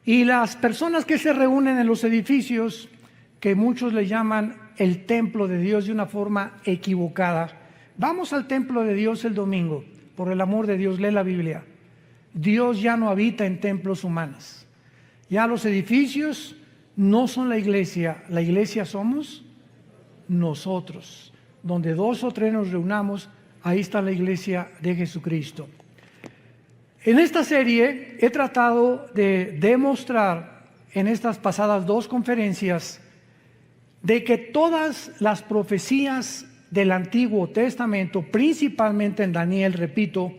Y las personas que se reúnen en los edificios, que muchos le llaman el templo de Dios de una forma equivocada. Vamos al templo de Dios el domingo, por el amor de Dios, lee la Biblia. Dios ya no habita en templos humanos. Ya los edificios no son la iglesia somos nosotros. Donde 2 o 3 nos reunamos, ahí está la iglesia de Jesucristo. En esta serie he tratado de demostrar en estas pasadas 2 conferencias de que todas las profecías del Antiguo Testamento, principalmente en Daniel, repito,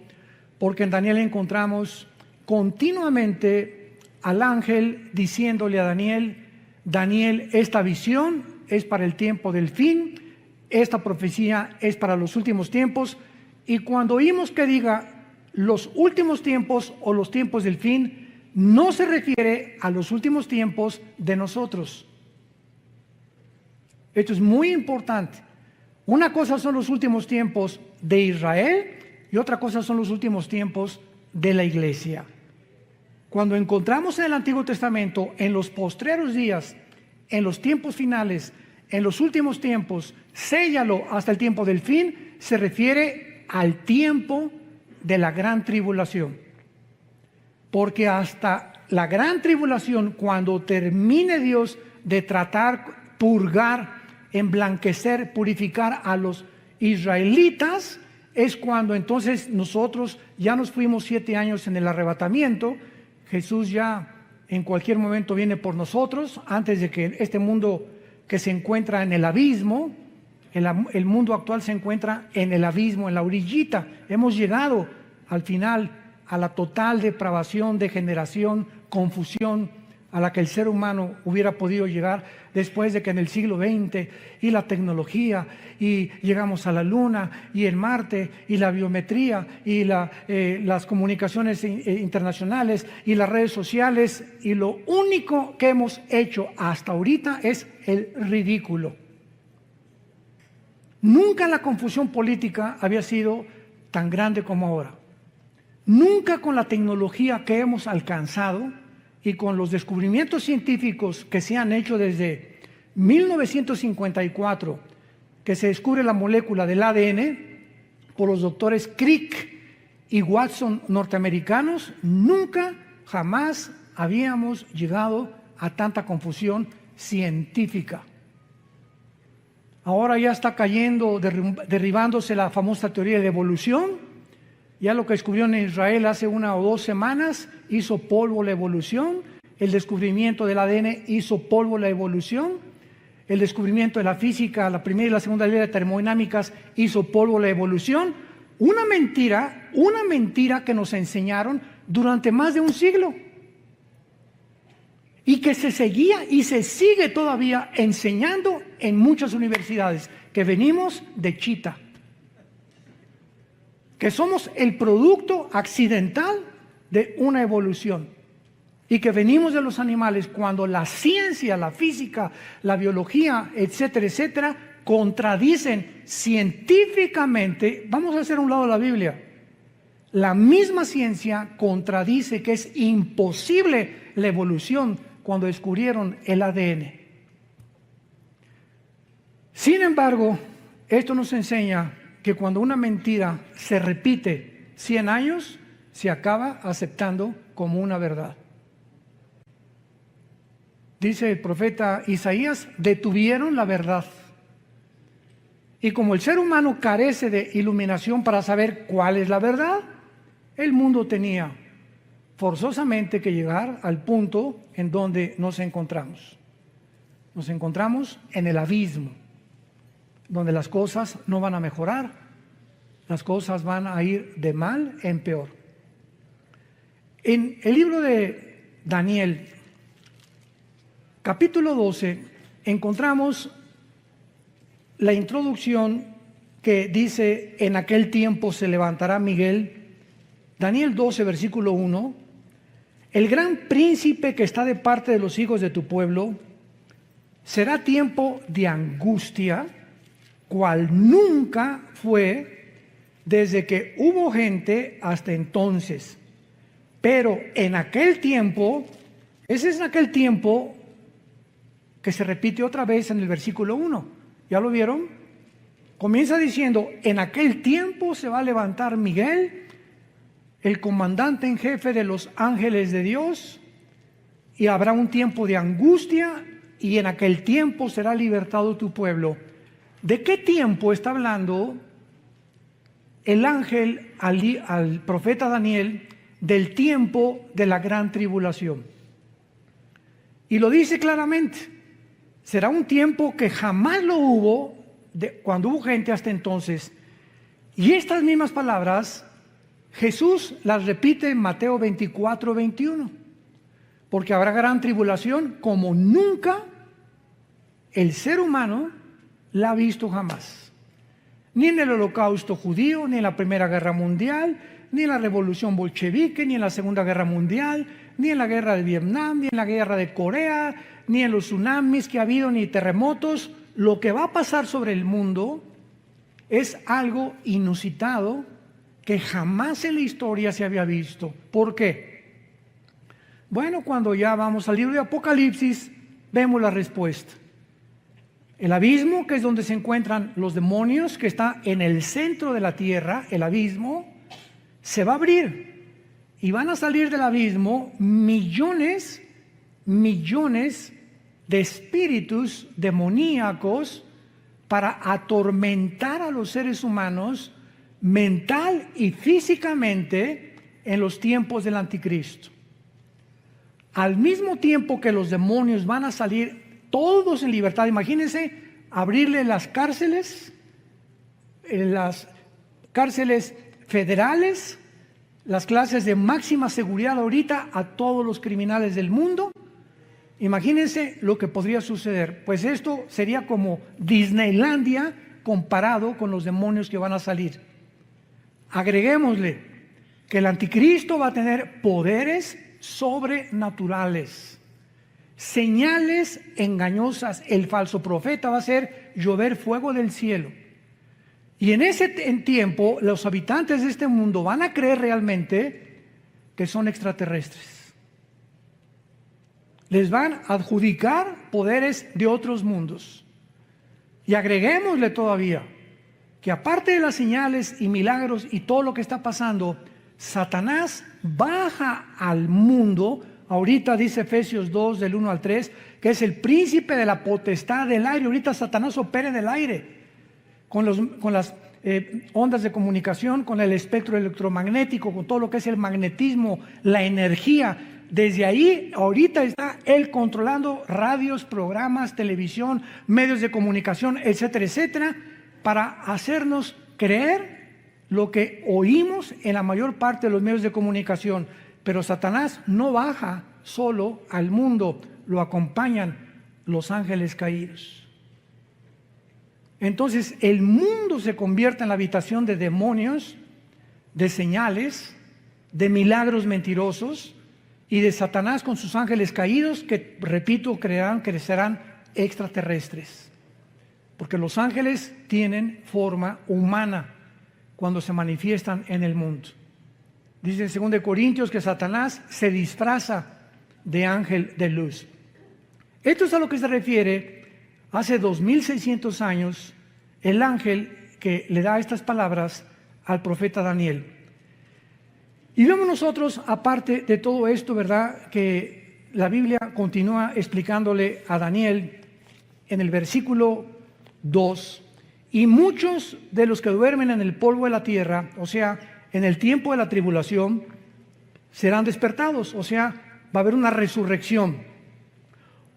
porque en Daniel encontramos continuamente al ángel diciéndole a Daniel, Daniel, esta visión es para el tiempo del fin, esta profecía es para los últimos tiempos, y cuando oímos que diga los últimos tiempos o los tiempos del fin, no se refiere a los últimos tiempos de nosotros. Esto es muy importante. Una cosa son los últimos tiempos de Israel y otra cosa son los últimos tiempos de la iglesia. Cuando encontramos en el Antiguo Testamento, en los postreros días, en los tiempos finales, en los últimos tiempos, séllalo hasta el tiempo del fin, se refiere al tiempo de la gran tribulación. Porque hasta la gran tribulación, cuando termine Dios de tratar, purgar, emblanquecer, purificar a los israelitas, es cuando entonces nosotros ya nos fuimos 7 años en el arrebatamiento. Jesús ya en cualquier momento viene por nosotros, antes de que este mundo que se encuentra en el abismo, el mundo actual se encuentra en el abismo, en la orillita. Hemos llegado al final a la total depravación, degeneración, confusión a la que el ser humano hubiera podido llegar después de que en el siglo XX y la tecnología y llegamos a la Luna y el Marte y la biometría y las comunicaciones internacionales y las redes sociales, y lo único que hemos hecho hasta ahorita es el ridículo. Nunca la confusión política había sido tan grande como ahora. Nunca con la tecnología que hemos alcanzado y con los descubrimientos científicos que se han hecho desde 1954, que se descubre la molécula del ADN por los doctores Crick y Watson norteamericanos, nunca, jamás habíamos llegado a tanta confusión científica. Ahora ya está cayendo, derribándose la famosa teoría de evolución. Ya lo que descubrieron en Israel hace 1 o 2 semanas hizo polvo la evolución. El descubrimiento del ADN hizo polvo la evolución. El descubrimiento de la física, la primera y la segunda ley de termodinámicas, hizo polvo la evolución. Una mentira que nos enseñaron durante más de un siglo. Y que se seguía y se sigue todavía enseñando en muchas universidades, que venimos de Chita, que somos el producto accidental de una evolución y que venimos de los animales, cuando la ciencia, la física, la biología, etcétera, etcétera, contradicen científicamente. Vamos a hacer a un lado la Biblia. La misma ciencia contradice que es imposible la evolución cuando descubrieron el ADN. Sin embargo, esto nos enseña que cuando una mentira se repite 100 años, se acaba aceptando como una verdad. Dice el profeta Isaías, detuvieron la verdad. Y como el ser humano carece de iluminación para saber cuál es la verdad, el mundo tenía forzosamente que llegar al punto en donde nos encontramos. Nos encontramos en el abismo, donde las cosas no van a mejorar, las cosas van a ir de mal en peor. En el libro de Daniel, capítulo 12, encontramos la introducción que dice, en aquel tiempo se levantará Miguel. Daniel 12, versículo 1, el gran príncipe que está de parte de los hijos de tu pueblo, será tiempo de angustia, cual nunca fue desde que hubo gente hasta entonces. Pero en aquel tiempo Ese es en aquel tiempo que se repite otra vez en el versículo 1. ¿Ya lo vieron? Comienza diciendo, en aquel tiempo se va a levantar Miguel, el comandante en jefe de los ángeles de Dios, y habrá un tiempo de angustia, y en aquel tiempo será libertado tu pueblo. ¿De qué tiempo está hablando el ángel al profeta Daniel? Del tiempo de la gran tribulación. Y lo dice claramente, será un tiempo que jamás lo hubo, cuando hubo gente hasta entonces. Y estas mismas palabras Jesús las repite en Mateo 24, 21. Porque habrá gran tribulación como nunca el ser humano la ha visto jamás. Ni en el Holocausto judío, ni en la Primera Guerra Mundial, ni en la Revolución Bolchevique, ni en la Segunda Guerra Mundial, ni en la Guerra de Vietnam, ni en la Guerra de Corea, ni en los tsunamis que ha habido, ni terremotos. Lo que va a pasar sobre el mundo es algo inusitado que jamás en la historia se había visto. ¿Por qué? Bueno, cuando ya vamos al libro de Apocalipsis, vemos la respuesta. El abismo, que es donde se encuentran los demonios, que está en el centro de la tierra, el abismo, se va a abrir. Y van a salir del abismo millones de espíritus demoníacos para atormentar a los seres humanos mental y físicamente en los tiempos del anticristo. Al mismo tiempo que los demonios van a salir todos en libertad, imagínense abrirle las cárceles federales, las clases de máxima seguridad ahorita a todos los criminales del mundo. Imagínense lo que podría suceder. Pues esto sería como Disneylandia comparado con los demonios que van a salir. Agreguémosle que el anticristo va a tener poderes sobrenaturales, señales engañosas. El falso profeta va a hacer llover fuego del cielo. Y en ese tiempo los habitantes de este mundo van a creer realmente que son extraterrestres. Les van a adjudicar poderes de otros mundos. Y agreguémosle todavía que aparte de las señales y milagros y todo lo que está pasando, Satanás baja al mundo. Ahorita dice Efesios 2 del 1 al 3 que es el príncipe de la potestad del aire. Ahorita Satanás opera en el aire con las ondas de comunicación, con el espectro electromagnético, con todo lo que es el magnetismo, la energía. Desde ahí, ahorita está él controlando radios, programas, televisión, medios de comunicación, etcétera, etcétera, para hacernos creer lo que oímos en la mayor parte de los medios de comunicación. Pero Satanás no baja solo al mundo, lo acompañan los ángeles caídos. Entonces el mundo se convierte en la habitación de demonios, de señales, de milagros mentirosos y de Satanás con sus ángeles caídos que, repito, crecerán extraterrestres. Porque los ángeles tienen forma humana cuando se manifiestan en el mundo. Dice en 2 Corintios que Satanás se disfraza de ángel de luz. Esto es a lo que se refiere hace 2600 años el ángel que le da estas palabras al profeta Daniel. Y vemos nosotros, aparte de todo esto, ¿verdad?, que la Biblia continúa explicándole a Daniel en el versículo 2, y muchos de los que duermen en el polvo de la tierra, o sea, en el tiempo de la tribulación, serán despertados, o sea, va a haber una resurrección.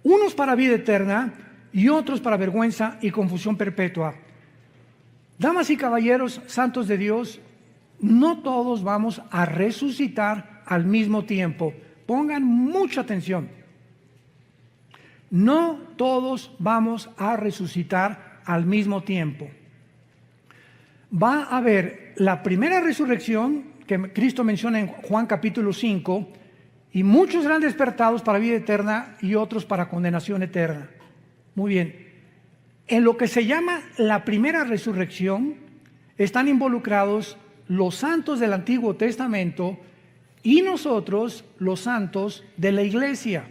Unos para vida eterna y otros para vergüenza y confusión perpetua. Damas y caballeros, santos de Dios, no todos vamos a resucitar al mismo tiempo. Pongan mucha atención. No todos vamos a resucitar al mismo tiempo. Va a haber la primera resurrección que Cristo menciona en Juan capítulo 5, y muchos serán despertados para vida eterna y otros para condenación eterna. Muy bien. En lo que se llama la primera resurrección están involucrados los santos del Antiguo Testamento y nosotros, los santos de la iglesia.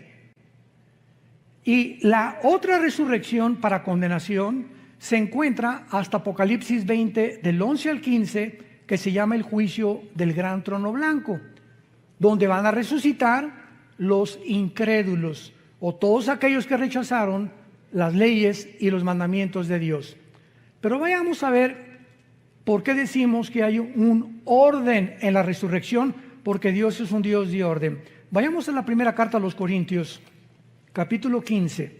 Y la otra resurrección para condenación se encuentra hasta Apocalipsis 20, del 11 al 15, que se llama el juicio del gran trono blanco, donde van a resucitar los incrédulos o todos aquellos que rechazaron las leyes y los mandamientos de Dios. Pero vayamos a ver por qué decimos que hay un orden en la resurrección, porque Dios es un Dios de orden. Vayamos a la primera carta a los Corintios, capítulo 15,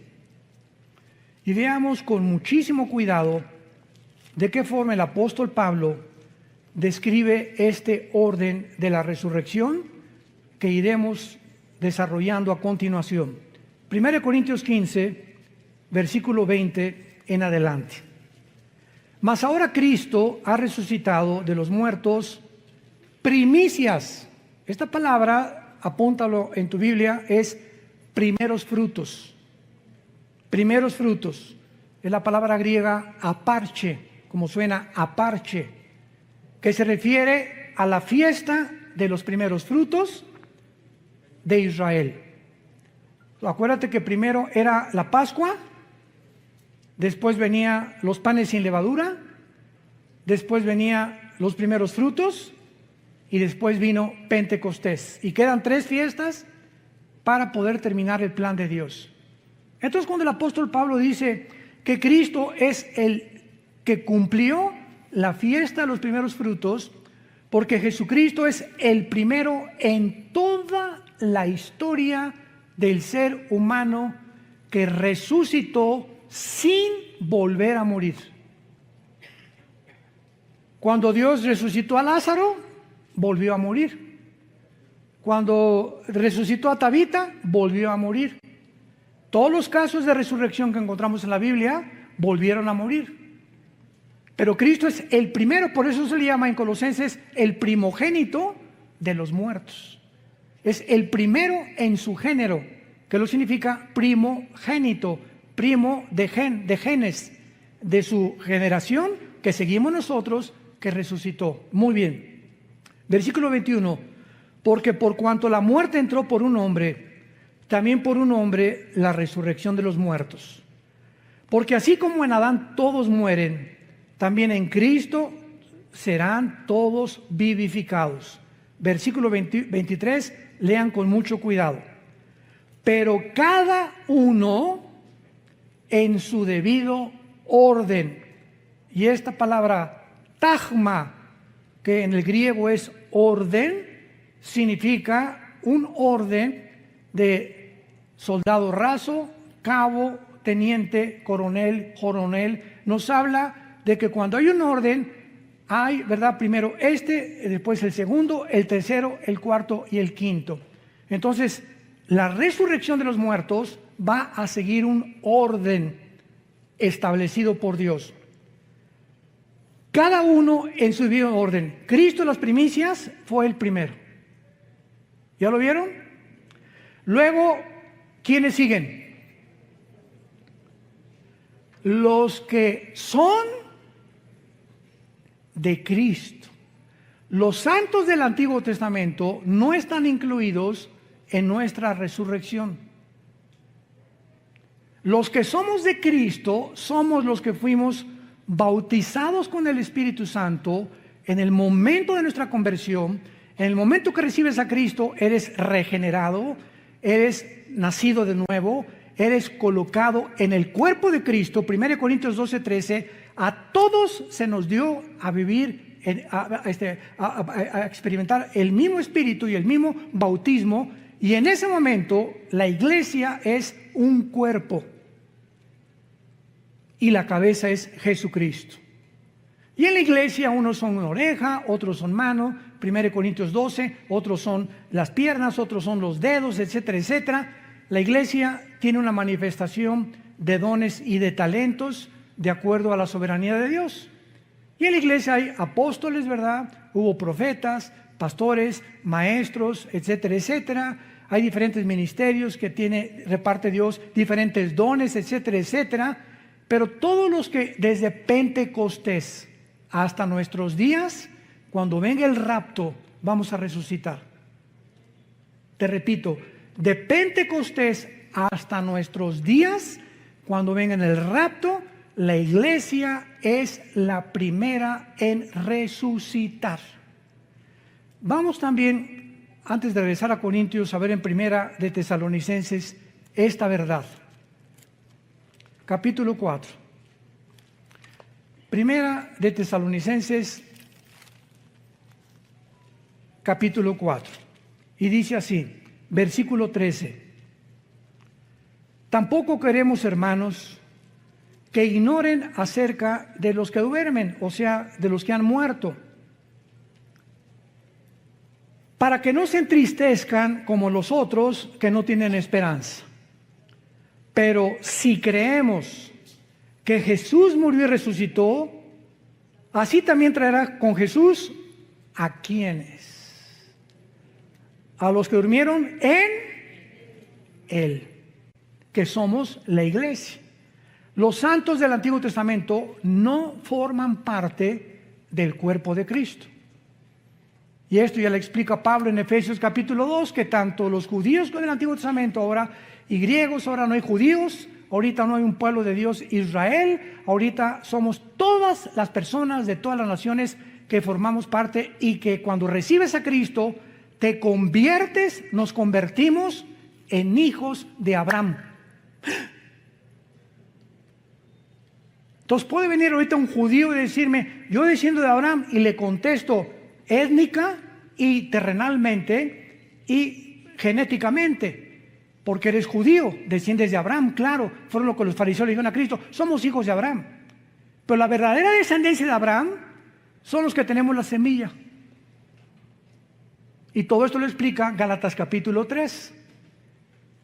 y veamos con muchísimo cuidado de qué forma el apóstol Pablo describe este orden de la resurrección que iremos desarrollando a continuación. 1 Corintios 15, versículo 20 en adelante. Mas ahora Cristo ha resucitado de los muertos, primicias. Esta palabra, apúntalo en tu Biblia, es primeros frutos. Primeros frutos. Es la palabra griega aparche, como suena aparche, que se refiere a la fiesta de los primeros frutos de Israel. Acuérdate que primero era la Pascua, después venía los panes sin levadura, después venía los primeros frutos y después vino Pentecostés. Y quedan 3 fiestas para poder terminar el plan de Dios. Entonces, cuando el apóstol Pablo dice que Cristo es el que cumplió la fiesta de los primeros frutos, porque Jesucristo es el primero en toda la historia del ser humano que resucitó sin volver a morir. Cuando Dios resucitó a Lázaro, volvió a morir. Cuando resucitó a Tabita, volvió a morir. Todos los casos de resurrección que encontramos en la Biblia volvieron a morir. Pero Cristo es el primero, por eso se le llama en Colosenses el primogénito de los muertos. Es el primero en su género, que lo significa primogénito, primo de genes, de su generación que seguimos nosotros, que resucitó. Muy bien. Versículo 21. Porque por cuanto la muerte entró por un hombre, también por un hombre la resurrección de los muertos. Porque así como en Adán todos mueren, también en Cristo serán todos vivificados. Versículo 23, lean con mucho cuidado. Pero cada uno en su debido orden. Y esta palabra tagma, que en el griego es orden, significa un orden de soldado raso, cabo, teniente, coronel, nos habla de que cuando hay un orden, hay, ¿verdad? Primero después el segundo, el tercero, el cuarto y el quinto. Entonces, la resurrección de los muertos va a seguir un orden establecido por Dios. Cada uno en su debido orden. Cristo, las primicias, fue el primero. ¿Ya lo vieron? Luego, ¿quiénes siguen? Los que son de Cristo. Los santos del Antiguo Testamento no están incluidos en nuestra resurrección. Los que somos de Cristo somos los que fuimos bautizados con el Espíritu Santo en el momento de nuestra conversión. En el momento que recibes a Cristo, eres regenerado, eres nacido de nuevo, eres colocado en el cuerpo de Cristo. 1 Corintios 12:13, a todos se nos dio a vivir, a experimentar el mismo Espíritu y el mismo bautismo, y en ese momento la iglesia es un cuerpo y la cabeza es Jesucristo. Y en la iglesia unos son una oreja, otros son mano, 1 Corintios 12, otros son las piernas, otros son los dedos, etcétera, etcétera. La iglesia tiene una manifestación de dones y de talentos de acuerdo a la soberanía de Dios. Y en la iglesia hay apóstoles, ¿verdad? Hubo profetas, pastores, maestros, etcétera, etcétera. Hay diferentes ministerios que reparte Dios, diferentes dones, etcétera, etcétera. Pero todos los que desde Pentecostés hasta nuestros días, cuando venga el rapto, vamos a resucitar. Te repito, de Pentecostés hasta nuestros días, cuando venga el rapto, la iglesia es la primera en resucitar. Vamos también, antes de regresar a Corintios, a ver en Primera de Tesalonicenses esta verdad. Capítulo 4. Primera de Tesalonicenses, capítulo 4. Y dice así, versículo 13. Tampoco queremos, hermanos, que ignoren acerca de los que duermen, o sea, de los que han muerto, para que no se entristezcan como los otros que no tienen esperanza. Pero si creemos que Jesús murió y resucitó, así también traerá con Jesús ¿a quiénes? A los que durmieron en Él, que somos la iglesia. Los santos del Antiguo Testamento no forman parte del cuerpo de Cristo. Y esto ya le explica Pablo en Efesios capítulo 2, que tanto los judíos con el Antiguo Testamento ahora y griegos, ahora no hay judíos, ahorita no hay un pueblo de Dios Israel, ahorita somos todas las personas de todas las naciones que formamos parte, y que cuando recibes a Cristo te conviertes, nos convertimos en hijos de Abraham. Entonces puede venir ahorita un judío y decirme, yo desciendo de Abraham, y le contesto étnica y terrenalmente y genéticamente, porque eres judío, desciendes de Abraham, claro, fueron lo que los fariseos le dijeron a Cristo, somos hijos de Abraham. Pero la verdadera descendencia de Abraham son los que tenemos la semilla. Y todo esto lo explica Gálatas capítulo 3.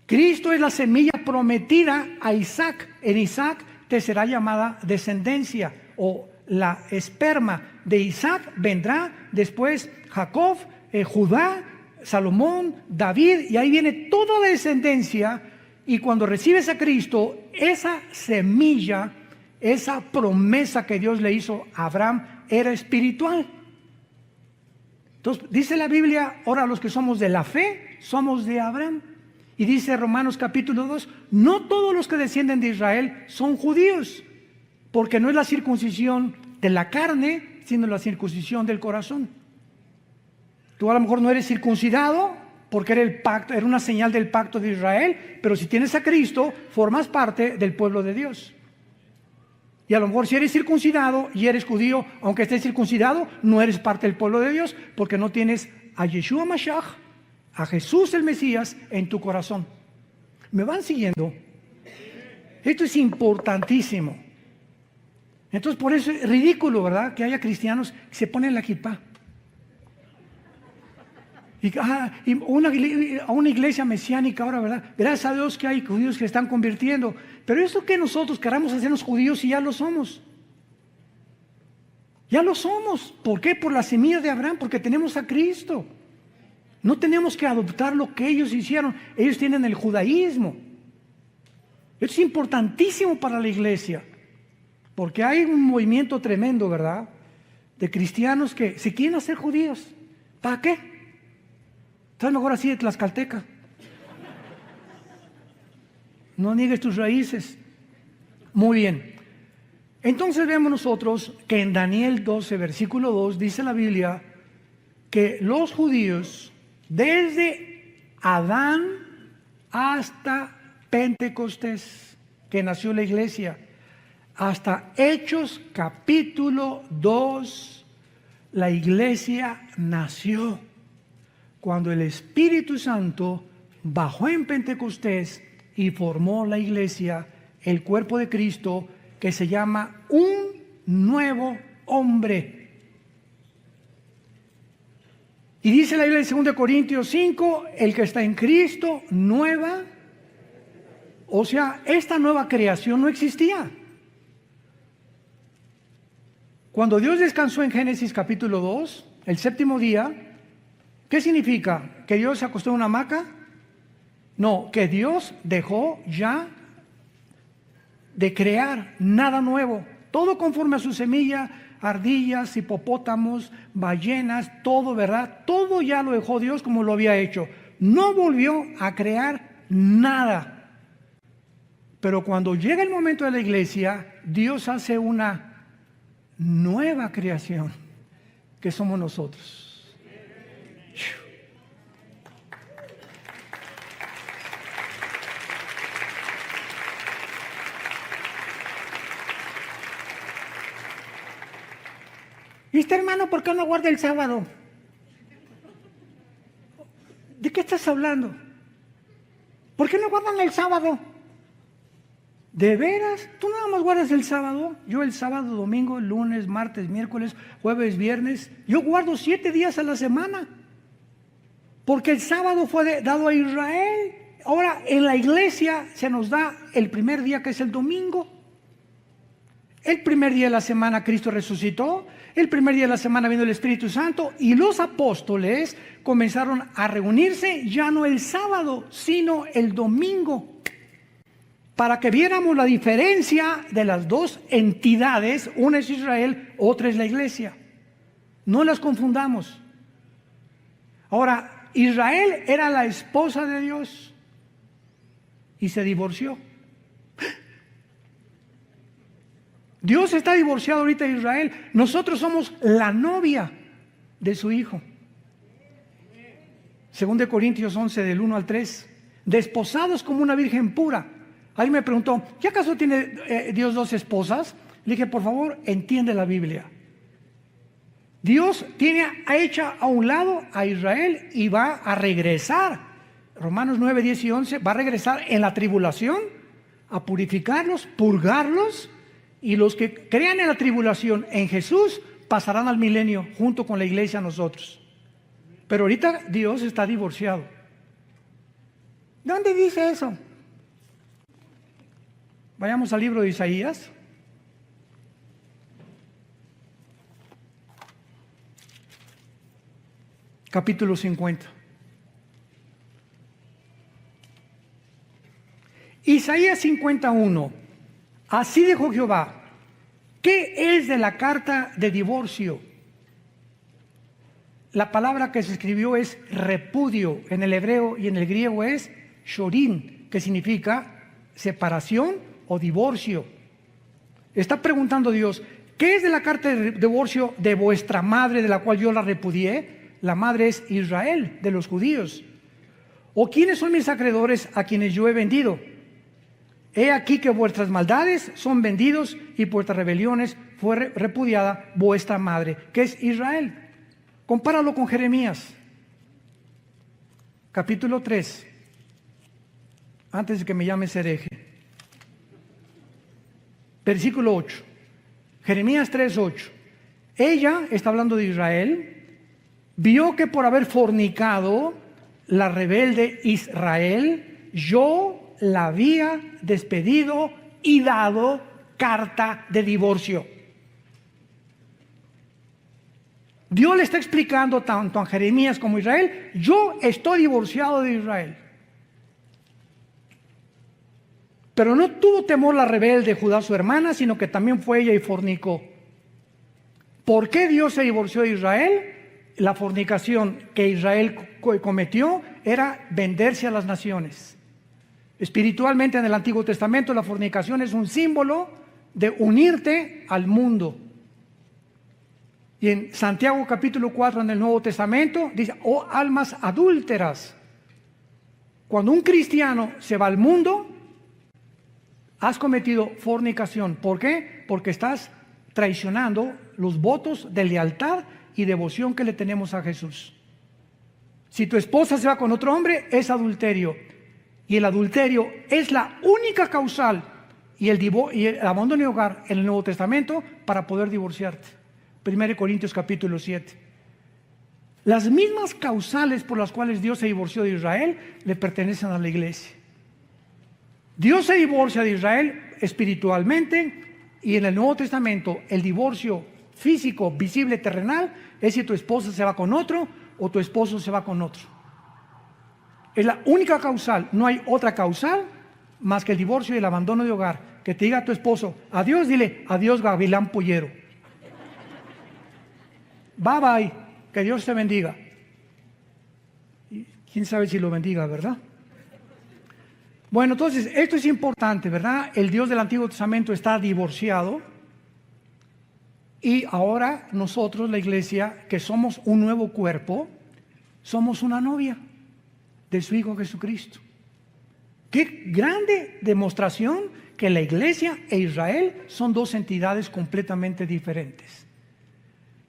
Cristo es la semilla prometida a Isaac. En Isaac te será llamada descendencia, o la esperma de Isaac vendrá después Jacob, Judá, Salomón, David, y ahí viene toda la descendencia. Y cuando recibes a Cristo, esa semilla, esa promesa que Dios le hizo a Abraham era espiritual. Entonces dice la Biblia, ahora los que somos de la fe, somos de Abraham. Y dice Romanos capítulo 2, no todos los que descienden de Israel son judíos, porque no es la circuncisión de la carne, sino la circuncisión del corazón. Tú a lo mejor no eres circuncidado porque era el pacto, era una señal del pacto de Israel, pero si tienes a Cristo, formas parte del pueblo de Dios. Y a lo mejor si eres circuncidado y eres judío, aunque estés circuncidado, no eres parte del pueblo de Dios, porque no tienes a Yeshua Mashiach, a Jesús el Mesías, en tu corazón. ¿Me van siguiendo? Esto es importantísimo. Entonces por eso es ridículo, ¿verdad?, que haya cristianos que se ponen la kipá. Y a una iglesia mesiánica ahora, ¿verdad? Gracias a Dios que hay judíos que se están convirtiendo. Pero eso que nosotros queramos hacernos judíos, y ya lo somos. Ya lo somos. ¿Por qué? Por la semilla de Abraham, porque tenemos a Cristo. No tenemos que adoptar lo que ellos hicieron. Ellos tienen el judaísmo. Esto es importantísimo para la iglesia, porque hay un movimiento tremendo, ¿verdad?, de cristianos que se quieren hacer judíos. ¿Para qué? Estás mejor así de tlaxcalteca. No niegues tus raíces. Muy bien. Entonces vemos nosotros que en Daniel 12, versículo 2, dice la Biblia que los judíos, desde Adán hasta Pentecostés, que nació la iglesia, hasta Hechos capítulo 2, la iglesia nació cuando el Espíritu Santo bajó en Pentecostés y formó la iglesia, el cuerpo de Cristo, que se llama un nuevo hombre. Y dice la Biblia en 2 Corintios 5, el que está en Cristo, nueva. O sea, esta nueva creación no existía. Cuando Dios descansó en Génesis capítulo 2, el séptimo día, ¿qué significa? ¿Que Dios se acostó en una hamaca? No, que Dios dejó ya de crear nada nuevo. Todo conforme a su semilla, ardillas, hipopótamos, ballenas, todo, ¿verdad? Todo ya lo dejó Dios como lo había hecho. No volvió a crear nada. Pero cuando llega el momento de la iglesia, Dios hace una nueva creación, que somos nosotros. ¿Y este hermano por qué no guarda el sábado? ¿De qué estás hablando? ¿Por qué no guardan el sábado? ¿De veras? ¿Tú nada más guardas el sábado? Yo el sábado, domingo, lunes, martes, miércoles, jueves, viernes. Yo guardo 7 días a la semana. Porque el sábado fue dado a Israel. Ahora en la iglesia se nos da el primer día, que es el domingo. El primer día de la semana Cristo resucitó. El primer día de la semana vino el Espíritu Santo. Y los apóstoles comenzaron a reunirse ya no el sábado, sino el domingo, para que viéramos la diferencia de las dos entidades. Una es Israel, otra es la iglesia. No las confundamos. Ahora, Israel era la esposa de Dios y se divorció. Dios está divorciado ahorita de Israel. Nosotros somos la novia de su hijo. 2 Corintios 11, del 1 al 3. Desposados como una virgen pura. Alguien me preguntó, ¿qué acaso tiene Dios 2 esposas? Le dije, por favor, entiende la Biblia. Dios ha hecho a un lado a Israel y va a regresar. Romanos 9, 10 y 11, va a regresar en la tribulación a purificarlos, purgarlos. Y los que crean en la tribulación en Jesús pasarán al milenio junto con la iglesia nosotros. Pero ahorita Dios está divorciado. ¿Dónde dice eso? Vayamos al libro de Isaías. Capítulo 50. Isaías 51. Así dijo Jehová, ¿qué es de la carta de divorcio? La palabra que se escribió es repudio en el hebreo, y en el griego es shorin, que significa separación o divorcio. Está preguntando Dios, ¿qué es de la carta de divorcio de vuestra madre, de la cual yo la repudié? La madre es Israel, de los judíos. ¿O quiénes son mis acreedores a quienes yo he vendido? He aquí que vuestras maldades son vendidos y vuestras rebeliones fue repudiada vuestra madre, que es Israel. Compáralo con Jeremías, capítulo 3, antes de que me llames hereje. Versículo 8. Jeremías 3, 8. Ella, está hablando de Israel, vio que por haber fornicado la rebelde Israel, yo la había despedido y dado carta de divorcio. Dios le está explicando tanto a Jeremías como a Israel, yo estoy divorciado de Israel. Pero no tuvo temor la rebelde Judá, su hermana, sino que también fue ella y fornicó. ¿Por qué Dios se divorció de Israel? La fornicación que Israel cometió era venderse a las naciones. Espiritualmente, en el Antiguo Testamento, la fornicación es un símbolo de unirte al mundo. Y en Santiago capítulo 4 en el Nuevo Testamento dice, oh almas adúlteras. Cuando un cristiano se va al mundo, has cometido fornicación. ¿Por qué? Porque estás traicionando los votos de lealtad y devoción que le tenemos a Jesús. Si tu esposa se va con otro hombre, es adulterio. Y el adulterio es la única causal y el abandono de hogar en el Nuevo Testamento para poder divorciarte. 1 Corintios capítulo 7. Las mismas causales por las cuales Dios se divorció de Israel le pertenecen a la iglesia. Dios se divorcia de Israel espiritualmente, y en el Nuevo Testamento el divorcio físico, visible, terrenal, es si tu esposa se va con otro o tu esposo se va con otro. Es la única causal, no hay otra causal más que el divorcio y el abandono de hogar. Que te diga a tu esposo, adiós, dile, adiós gavilán pollero. Bye bye, que Dios te bendiga. Y quién sabe si lo bendiga, ¿verdad? Bueno, entonces, esto es importante, ¿verdad? El Dios del Antiguo Testamento está divorciado y ahora nosotros, la iglesia, que somos un nuevo cuerpo, somos una novia de su Hijo Jesucristo. Qué grande demostración que la iglesia e Israel son dos entidades completamente diferentes.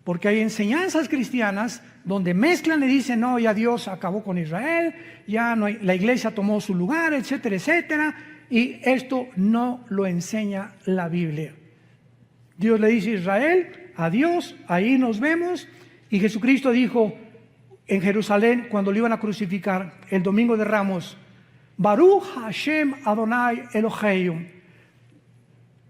Porque hay enseñanzas cristianas donde mezclan y dicen, no, ya Dios acabó con Israel, ya no hay, la iglesia tomó su lugar, etcétera, etcétera. Y esto no lo enseña la Biblia. Dios le dice a Israel, adiós, ahí nos vemos. Y Jesucristo dijo en Jerusalén, cuando lo iban a crucificar, el domingo de Ramos, Baruch Hashem Adonai Eloheinu.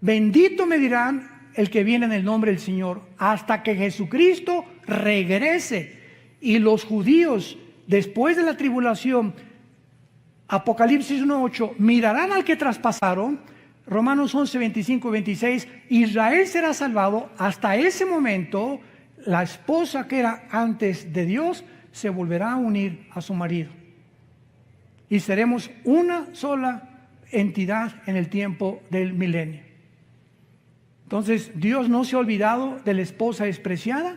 Bendito me dirán el que viene en el nombre del Señor, hasta que Jesucristo regrese. Y los judíos, después de la tribulación, Apocalipsis 1:8, mirarán al que traspasaron. Romanos 11, 25 y 26, Israel será salvado. Hasta ese momento, la esposa que era antes de Dios se volverá a unir a su marido. Y seremos una sola entidad en el tiempo del milenio. Entonces, Dios no se ha olvidado de la esposa despreciada.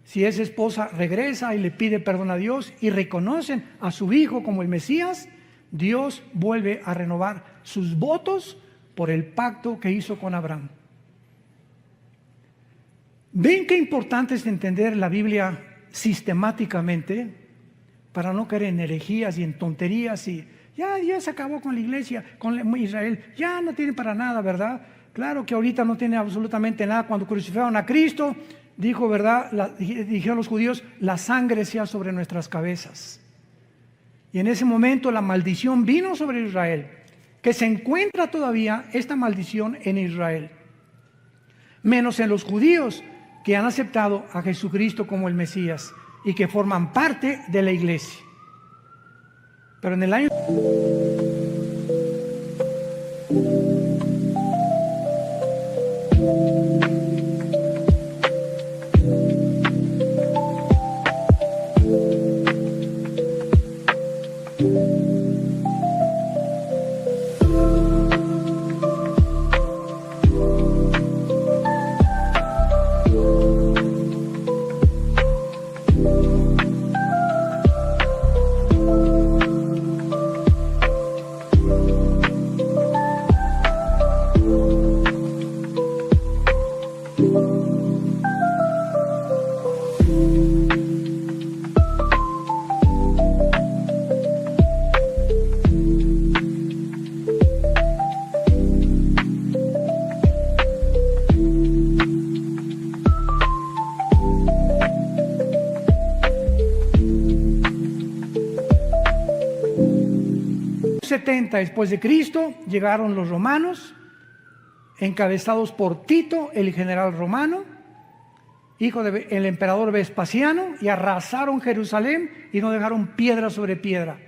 Si esa esposa regresa y le pide perdón a Dios y reconocen a su hijo como el Mesías, Dios vuelve a renovar sus votos por el pacto que hizo con Abraham. ¿Ven qué importante es entender la Biblia sistemáticamente para no caer en herejías y en tonterías y ya Dios acabó con la iglesia, con Israel, ya no tiene para nada, ¿verdad? Claro que ahorita no tiene absolutamente nada. Cuando crucificaron a Cristo, dijo, ¿verdad? Dijeron los judíos, la sangre sea sobre nuestras cabezas. Y en ese momento la maldición vino sobre Israel, que se encuentra todavía esta maldición en Israel, menos en los judíos que han aceptado a Jesucristo como el Mesías y que forman parte de la iglesia. Pero en el año 70 después de Cristo llegaron los romanos, encabezados por Tito, el general romano, hijo del emperador Vespasiano, y arrasaron Jerusalén y no dejaron piedra sobre piedra.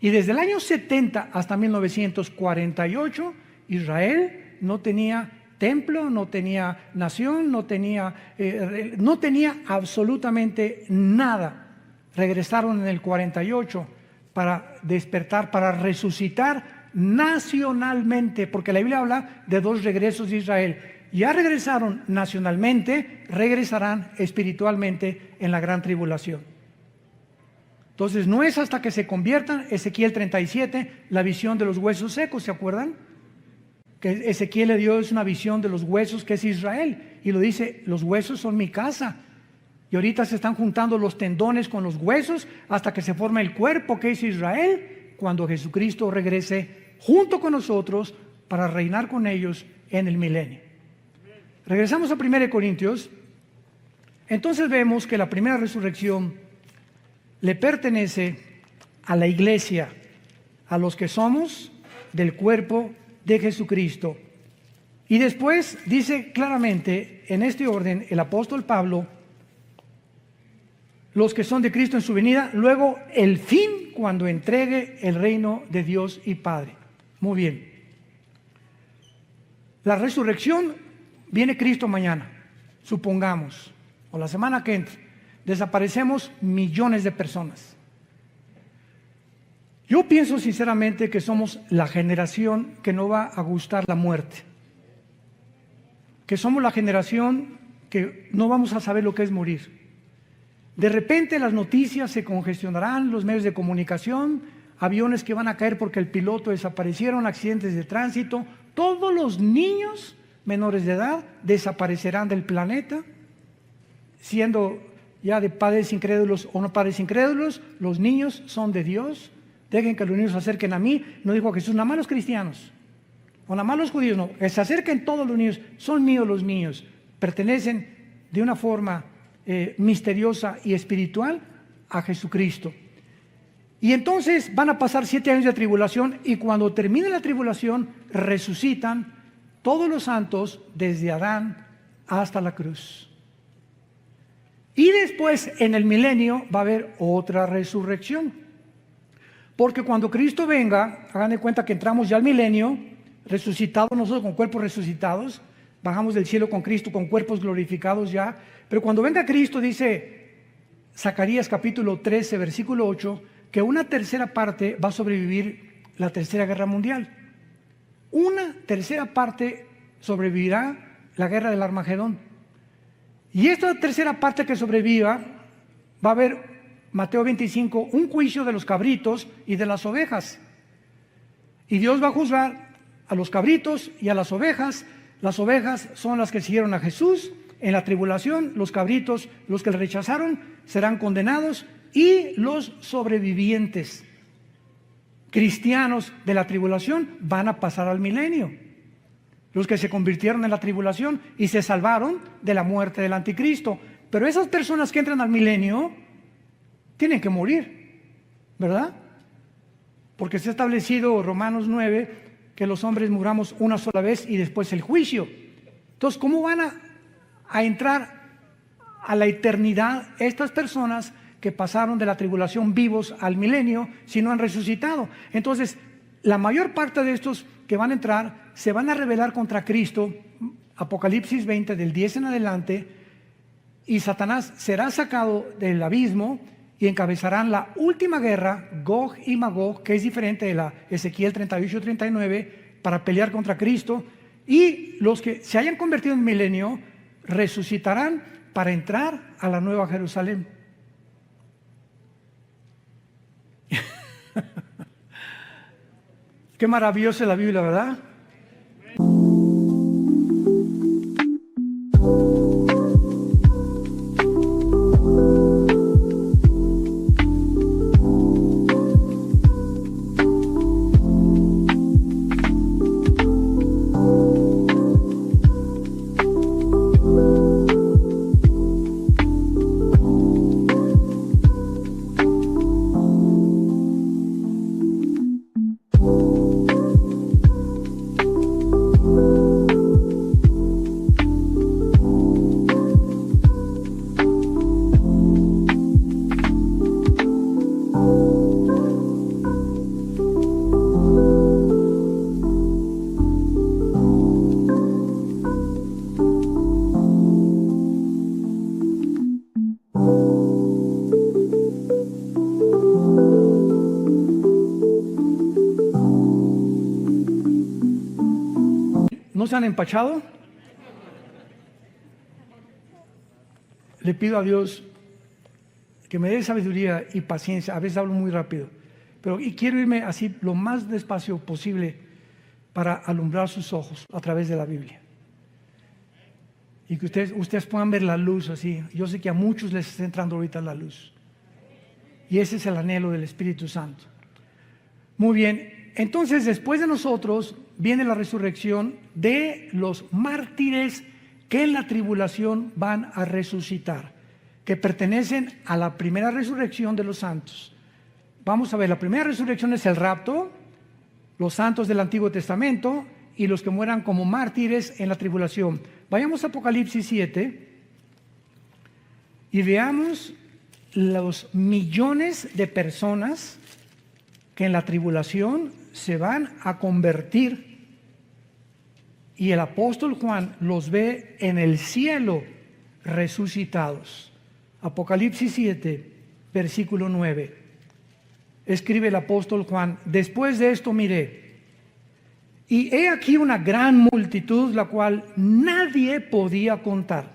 Y desde el año 70 hasta 1948, Israel no tenía templo, no tenía nación, no tenía absolutamente nada. Regresaron en el 48 para despertar, para resucitar nacionalmente, porque la Biblia habla de dos regresos de Israel. Ya regresaron nacionalmente, regresarán espiritualmente en la gran tribulación. Entonces no es hasta que se conviertan, Ezequiel 37, la visión de los huesos secos, ¿se acuerdan? Que Ezequiel le dio una visión de los huesos que es Israel, y lo dice, los huesos son mi casa. Y ahorita se están juntando los tendones con los huesos hasta que se forma el cuerpo que es Israel, cuando Jesucristo regrese junto con nosotros para reinar con ellos en el milenio. Regresamos a 1 Corintios. Entonces vemos que la primera resurrección le pertenece a la iglesia, a los que somos del cuerpo de Jesucristo. Y después dice claramente en este orden el apóstol Pablo, los que son de Cristo en su venida, luego el fin cuando entregue el reino de Dios y Padre. Muy bien. La resurrección, viene Cristo mañana, supongamos, o la semana que entra, desaparecemos millones de personas. Yo pienso sinceramente que somos la generación que no va a gustar la muerte, que somos la generación que no vamos a saber lo que es morir. De repente las noticias se congestionarán, los medios de comunicación, aviones que van a caer porque el piloto desaparecieron, accidentes de tránsito. Todos los niños menores de edad desaparecerán del planeta, siendo ya de padres incrédulos o no padres incrédulos. Los niños son de Dios. Dejen que los niños se acerquen a mí. No dijo Jesús, nada más los cristianos o nada más los judíos, no, que se acerquen todos los niños. Son míos los niños, pertenecen de una forma misteriosa y espiritual a Jesucristo. Y entonces van a pasar 7 años de tribulación, y cuando termine la tribulación resucitan todos los santos desde Adán hasta la cruz. Y después en el milenio va a haber otra resurrección, porque cuando Cristo venga, hagan de cuenta que entramos ya al milenio, resucitados nosotros con cuerpos resucitados, bajamos del cielo con Cristo con cuerpos glorificados ya. Pero cuando venga Cristo, dice Zacarías capítulo 13 versículo 8, que una tercera parte va a sobrevivir la tercera guerra mundial. Una tercera parte sobrevivirá la guerra del Armagedón. Y esta tercera parte que sobreviva, va a haber, Mateo 25, un juicio de los cabritos y de las ovejas. Y Dios va a juzgar a los cabritos y a las ovejas. Las ovejas son las que siguieron a Jesús en la tribulación, los cabritos, los que le rechazaron, serán condenados, y los sobrevivientes cristianos de la tribulación van a pasar al milenio. Los que se convirtieron en la tribulación y se salvaron de la muerte del anticristo. Pero esas personas que entran al milenio tienen que morir, ¿verdad? Porque se ha establecido Romanos 9 que los hombres muramos una sola vez y después el juicio. Entonces, ¿cómo van a entrar a la eternidad estas personas que pasaron de la tribulación vivos al milenio si no han resucitado? Entonces, la mayor parte de estos que van a entrar se van a rebelar contra Cristo, Apocalipsis 20 del 10 en adelante, y Satanás será sacado del abismo y encabezarán la última guerra, Gog y Magog, que es diferente de la Ezequiel 38 y 39, para pelear contra Cristo. Y los que se hayan convertido en milenio resucitarán para entrar a la nueva Jerusalén. Qué maravillosa es la Biblia, ¿verdad? ¿No se han empachado? Le pido a Dios que me dé sabiduría y paciencia. A veces hablo muy rápido, pero quiero irme así lo más despacio posible para alumbrar sus ojos a través de la Biblia. Y que ustedes puedan ver la luz así. Yo sé que a muchos les está entrando ahorita la luz. Y ese es el anhelo del Espíritu Santo. Muy bien, entonces después de nosotros viene la resurrección de los mártires que en la tribulación van a resucitar, que pertenecen a la primera resurrección de los santos. Vamos a ver, la primera resurrección es el rapto, los santos del Antiguo Testamento y los que mueran como mártires en la tribulación. Vayamos a Apocalipsis 7 y veamos los millones de personas que en la tribulación se van a convertir, y el apóstol Juan los ve en el cielo resucitados. Apocalipsis 7, versículo 9. escribe el apóstol Juan, después de esto miré, y he aquí una gran multitud, la cual nadie podía contar,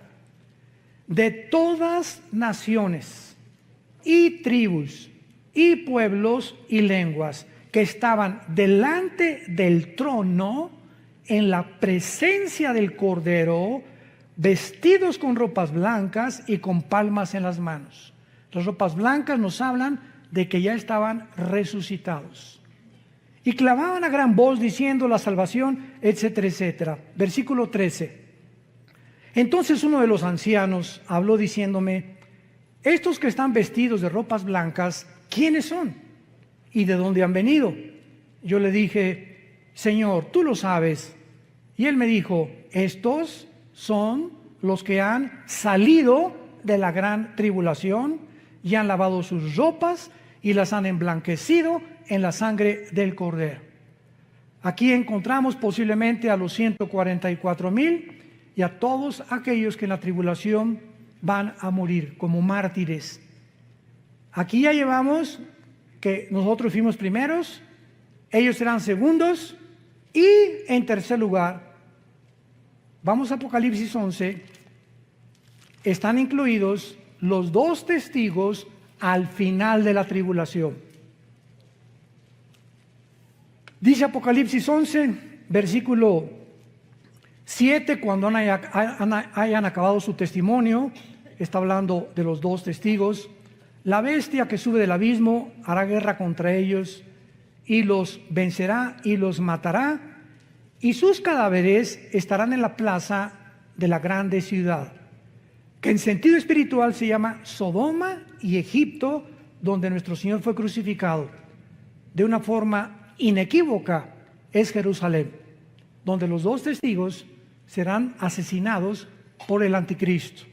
de todas naciones y tribus y pueblos y lenguas, que estaban delante del trono en la presencia del Cordero, vestidos con ropas blancas y con palmas en las manos. Las ropas blancas nos hablan de que ya estaban resucitados. Y clamaban a gran voz diciendo la salvación, etcétera, etcétera. Versículo 13. Entonces uno de los ancianos habló diciéndome, estos que están vestidos de ropas blancas, ¿quiénes son? ¿Y de dónde han venido? Yo le dije, Señor, tú lo sabes. Y él me dijo, estos son los que han salido de la gran tribulación y han lavado sus ropas y las han emblanquecido en la sangre del Cordero. Aquí encontramos posiblemente a los 144,000 y a todos aquellos que en la tribulación van a morir como mártires. Aquí ya llevamos que nosotros fuimos primeros, ellos serán segundos y en tercer lugar, vamos a Apocalipsis 11, están incluidos los 2 testigos al final de la tribulación. Dice Apocalipsis 11, versículo 7, cuando hayan acabado su testimonio, está hablando de los 2 testigos, la bestia que sube del abismo hará guerra contra ellos y los vencerá y los matará, y sus cadáveres estarán en la plaza de la grande ciudad, que en sentido espiritual se llama Sodoma y Egipto, donde nuestro Señor fue crucificado. De una forma inequívoca es Jerusalén, donde los 2 testigos serán asesinados por el anticristo.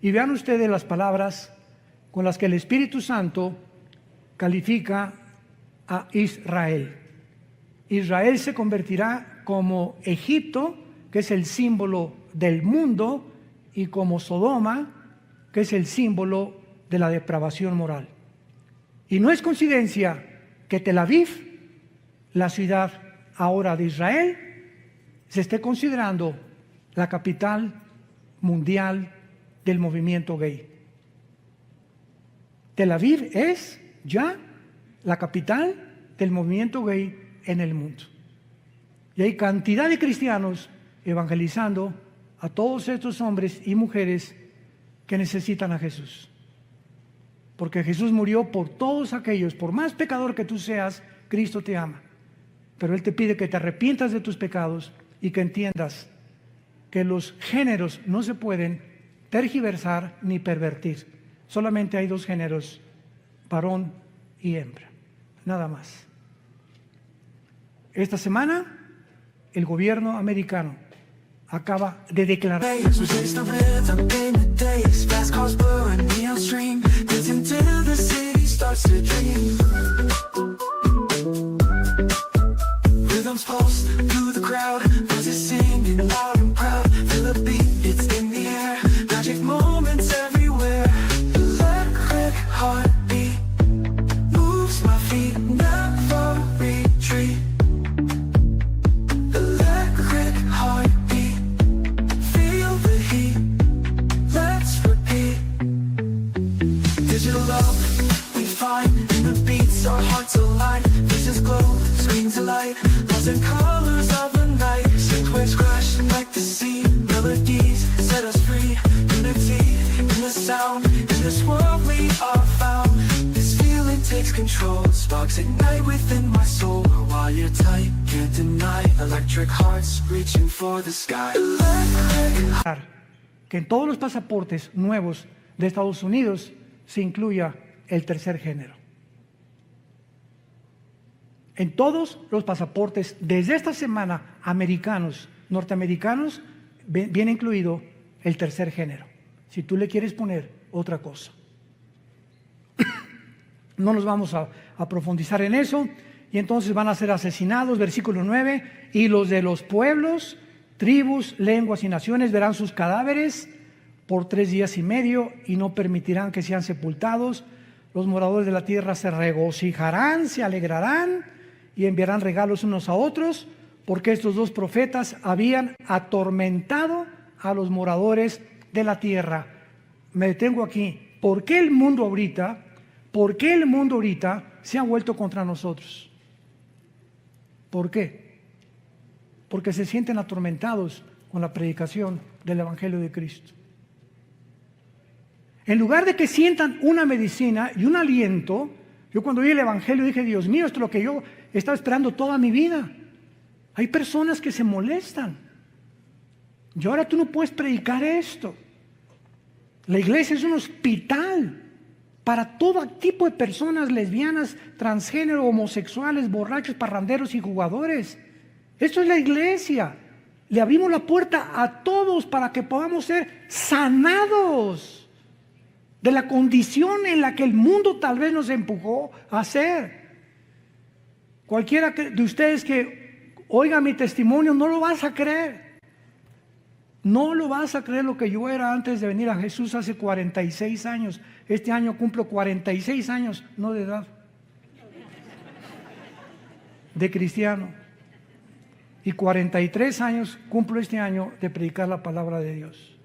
Y vean ustedes las palabras con las que el Espíritu Santo califica a Israel. Israel se convertirá como Egipto, que es el símbolo del mundo, y como Sodoma, que es el símbolo de la depravación moral. Y no es coincidencia que Tel Aviv, la ciudad ahora de Israel, se esté considerando la capital mundial del movimiento gay. Tel Aviv es ya la capital del movimiento gay en el mundo. Y hay cantidad de cristianos evangelizando a todos estos hombres y mujeres que necesitan a Jesús. Porque Jesús murió por todos aquellos, por más pecador que tú seas, Cristo te ama. Pero Él te pide que te arrepientas de tus pecados y que entiendas que los géneros no se pueden tergiversar ni pervertir. Solamente hay 2 géneros, varón y hembra, nada más. Esta semana, el gobierno americano acaba de declarar que en todos los pasaportes nuevos de Estados Unidos se incluya el tercer género. En todos los pasaportes desde esta semana americanos, norteamericanos, viene incluido el tercer género. Si tú le quieres poner otra cosa. No nos vamos a profundizar en eso. Y entonces van a ser asesinados, versículo 9, y los de los pueblos, tribus, lenguas y naciones verán sus cadáveres por 3 días y medio y no permitirán que sean sepultados, Los moradores de la tierra se regocijarán, se alegrarán y enviarán regalos unos a otros, porque estos dos profetas habían atormentado a los moradores de la tierra. Me detengo aquí. ¿Por qué el mundo ahorita se ha vuelto contra nosotros? ¿Por qué? Porque se sienten atormentados con la predicación del Evangelio de Cristo. En lugar de que sientan una medicina y un aliento, yo cuando oí el Evangelio dije, Dios mío, esto es lo que yo estaba esperando toda mi vida. Hay personas que se molestan. Y ahora tú no puedes predicar esto. La iglesia es un hospital para todo tipo de personas, lesbianas, transgénero, homosexuales, borrachos, parranderos y jugadores. Esto es la iglesia. Le abrimos la puerta a todos para que podamos ser sanados de la condición en la que el mundo tal vez nos empujó a ser. Cualquiera de ustedes que oiga mi testimonio, no lo vas a creer. No lo vas a creer lo que yo era antes de venir a Jesús hace 46 años. Este año cumplo 46 años, no de edad, de cristiano. Y 43 años cumplo este año de predicar la palabra de Dios.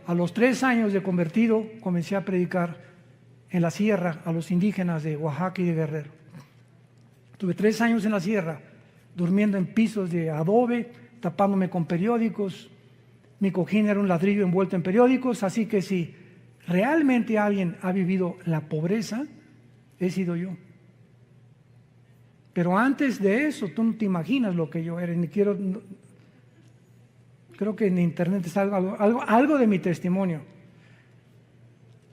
A los 3 años de convertido comencé a predicar en la sierra a los indígenas de Oaxaca y de Guerrero. Tuve 3 años en la sierra, durmiendo en pisos de adobe, tapándome con periódicos. Mi cojín era un ladrillo envuelto en periódicos, así que si realmente alguien ha vivido la pobreza, he sido yo. Pero antes de eso, tú no te imaginas lo que yo era, ni quiero... Creo que en internet está algo de mi testimonio.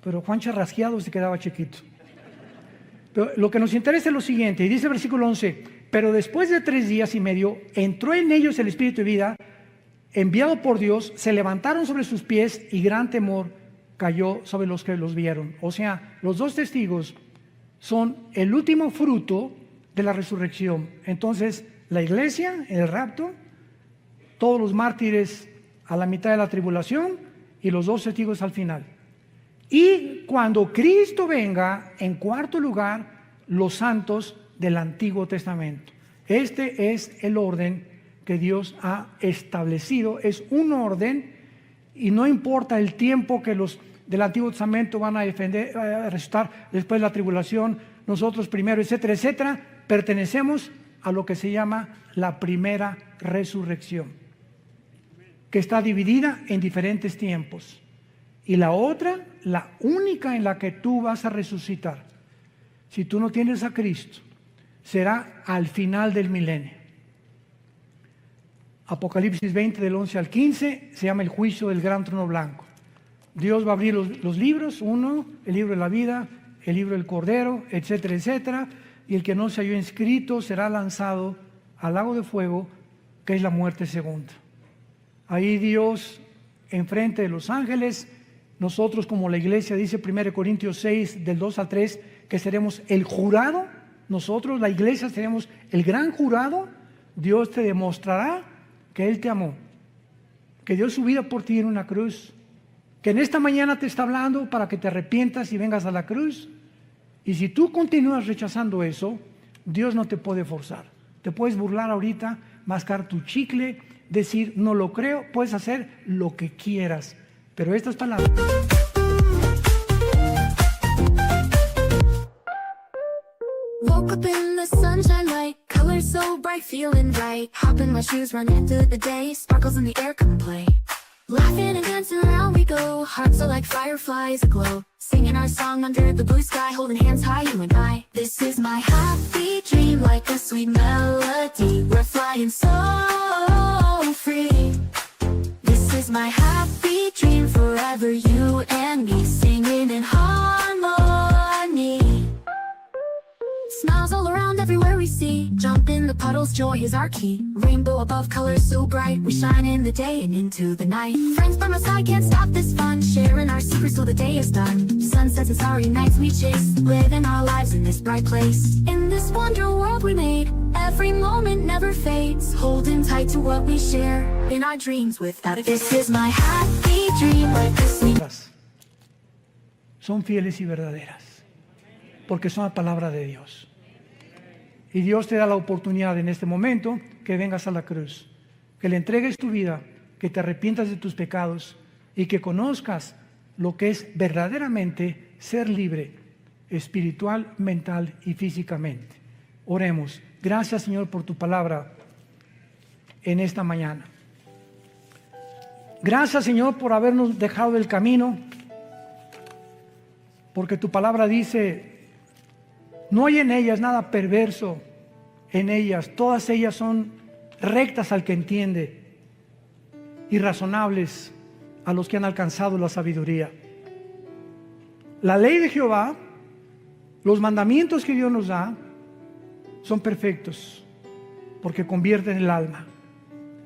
Pero Juan Charrasqueado se quedaba chiquito. Pero lo que nos interesa es lo siguiente, y dice el versículo 11, pero después de 3 días y medio, entró en ellos el Espíritu de vida, enviado por Dios, se levantaron sobre sus pies y gran temor cayó sobre los que los vieron. O sea, los 2 testigos son el último fruto de la resurrección. Entonces, la iglesia, en el rapto, todos los mártires a la mitad de la tribulación y los 2 testigos al final. Y cuando Cristo venga, en cuarto lugar, los santos del Antiguo Testamento. Este es el orden que Dios ha establecido. Es un orden y no importa el tiempo que los del Antiguo Testamento van a resucitar después de la tribulación, nosotros primero, etcétera, etcétera, pertenecemos a lo que se llama la primera resurrección, que está dividida en diferentes tiempos. Y la otra, la única en la que tú vas a resucitar, si tú no tienes a Cristo, será al final del milenio. Apocalipsis 20 del 11 al 15 se llama el juicio del gran trono blanco. Dios va a abrir los libros, uno, el libro de la vida, el libro del Cordero, etcétera, etcétera, y el que no se halló inscrito será lanzado al lago de fuego, que es la muerte segunda. Ahí Dios, enfrente de los ángeles, nosotros como la iglesia, dice 1 Corintios 6 del 2 al 3, que seremos el jurado. Nosotros, la iglesia, seremos el gran jurado. Dios te demostrará que Él te amó, que dio su vida por ti en una cruz, que en esta mañana te está hablando para que te arrepientas y vengas a la cruz. Y si tú continúas rechazando eso, Dios no te puede forzar. Te puedes burlar ahorita, mascar tu chicle, decir no lo creo, puedes hacer lo que quieras, pero estas palabras... Woke up in the sunshine light, colors so bright, feeling right. Hop in my shoes, run into the day, sparkles in the air, come play. Laughing and dancing around we go, hearts are like fireflies aglow. Singing our song under the blue sky, holding hands high, you and I. This is my happy dream, like a sweet melody. We're flying so free. This is my happy dream, forever you and me, singing in harmony. Smiles all around everywhere we see. Jump in the puddles, joy is our key. Rainbow above, colors so bright. We shine in the day and into the night. Friends by my side, can't stop this fun. Sharing our secrets till the day is done. Sunsets and starry nights we chase. Living our lives in this bright place. In this wonder world we made. Every moment never fades. Holding tight to what we share. In our dreams without it. This is my happy dream, like this. Son fieles y verdaderas. porque son la palabra de Dios. Y Dios te da la oportunidad en este momento que vengas a la cruz, que le entregues tu vida, que te arrepientas de tus pecados y que conozcas lo que es verdaderamente ser libre, espiritual, mental y físicamente. Oremos. Gracias, Señor, por tu palabra en esta mañana. Gracias, Señor, por habernos dejado del camino, porque tu palabra dice, no hay en ellas nada perverso, en ellas, todas ellas son rectas al que entiende y razonables a los que han alcanzado la sabiduría. La ley de Jehová, los mandamientos que Dios nos da, son perfectos, porque convierten el alma.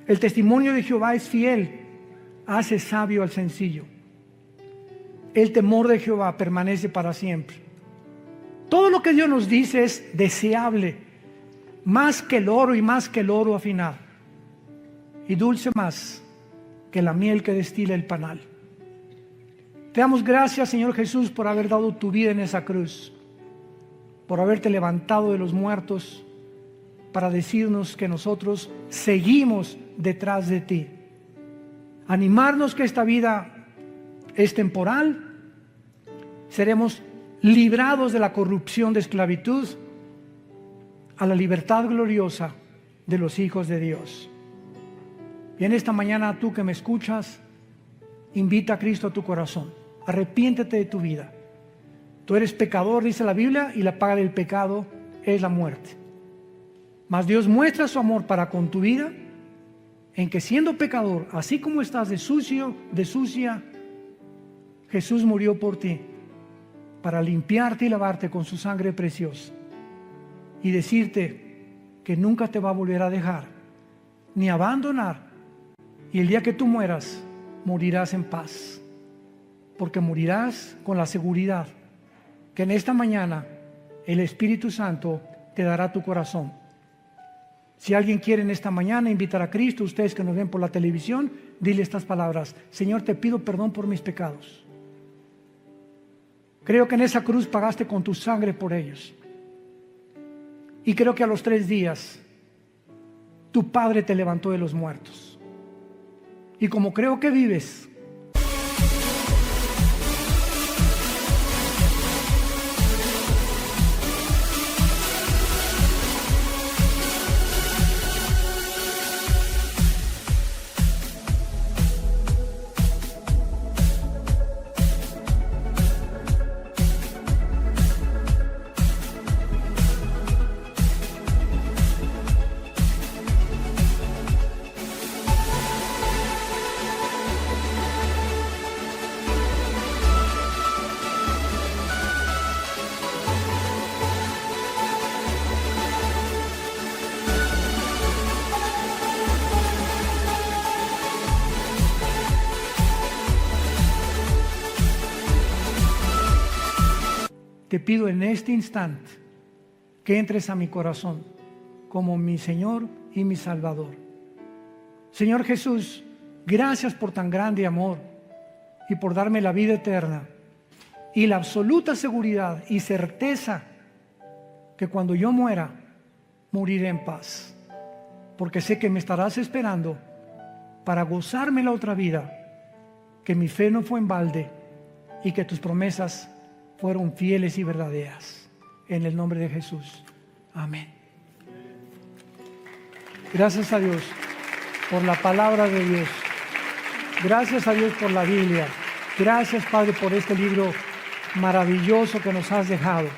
El testimonio de Jehová es fiel, hace sabio al sencillo. El temor de Jehová permanece para siempre. Todo lo que Dios nos dice es deseable, más que el oro y más que el oro afinado, y dulce más que la miel que destila el panal. Te damos gracias, Señor Jesús, por haber dado tu vida en esa cruz, por haberte levantado de los muertos para decirnos que nosotros seguimos detrás de ti. Animarnos que esta vida es temporal, seremos librados de la corrupción de esclavitud a la libertad gloriosa de los hijos de Dios. Y en esta mañana, tú que me escuchas, invita a Cristo a tu corazón. Arrepiéntete de tu vida. Tú eres pecador, dice la Biblia, y la paga del pecado es la muerte. Mas Dios muestra su amor para con tu vida en que, siendo pecador, así como estás de sucio, de sucia, Jesús murió por ti para limpiarte y lavarte con su sangre preciosa y decirte que nunca te va a volver a dejar ni abandonar, y el día que tú mueras morirás en paz, porque morirás con la seguridad que en esta mañana el Espíritu Santo te dará tu corazón. Si alguien quiere en esta mañana invitar a Cristo, ustedes que nos ven por la televisión, dile estas palabras: Señor, te pido perdón por mis pecados. Creo que en esa cruz pagaste con tu sangre por ellos. Y creo que a los 3 días tu Padre te levantó de los muertos. Y como creo que vives, te pido en este instante que entres a mi corazón como mi Señor y mi Salvador. Señor Jesús, gracias por tan grande amor y por darme la vida eterna y la absoluta seguridad y certeza que cuando yo muera, moriré en paz, porque sé que me estarás esperando para gozarme la otra vida, que mi fe no fue en balde y que tus promesas fueron fieles y verdaderas. En el nombre de Jesús. Amén. Gracias a Dios por la palabra de Dios. Gracias a Dios por la Biblia. Gracias, Padre, por este libro maravilloso que nos has dejado.